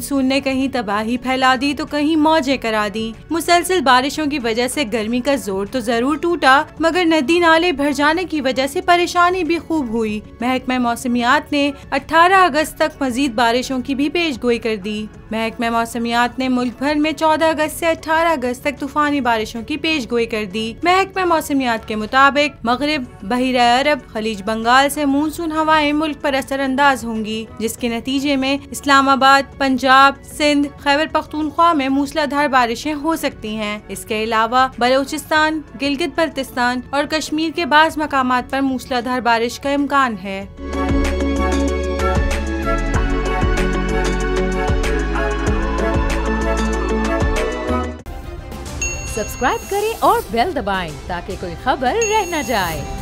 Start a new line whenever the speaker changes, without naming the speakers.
Monsoon ने कहीं तबाही फैला दी तो कहीं मौजें करा दी। मुसलसल बारिशों की वजह से गर्मी का जोर तो जरूर टूटा, मगर नदी नाले भर जाने की वजह से परेशानी भी खूब हुई। महकमा मौसमियात ने 18 अगस्त तक मजीद बारिशों की भी पेशगोई कर दी। महकमा मौसमियात ने मुल्क भर में 14 अगस्त से 18 अगस्त तक तूफानी बारिशों की पेशगोई कर दी। महकमा मौसमियात के मुताबिक मगरिब, बहिरा अरब, खलीज बंगाल से मानसून हवाएं मुल्क पर असरअंदाज होंगी, जिसके नतीजे में इस्लामाबाद, पंजाब, सिंध, खैबर पख्तूनख्वा में मूसलाधार बारिशें हो सकती हैं। इसके अलावा बलोचिस्तान, गिलगित बल्तिस्तान और कश्मीर के बाज़ मकामात पर मूसलाधार बारिश का इम्कान है।
सब्सक्राइब करें और बेल दबाएं ताकि कोई खबर रह न जाए।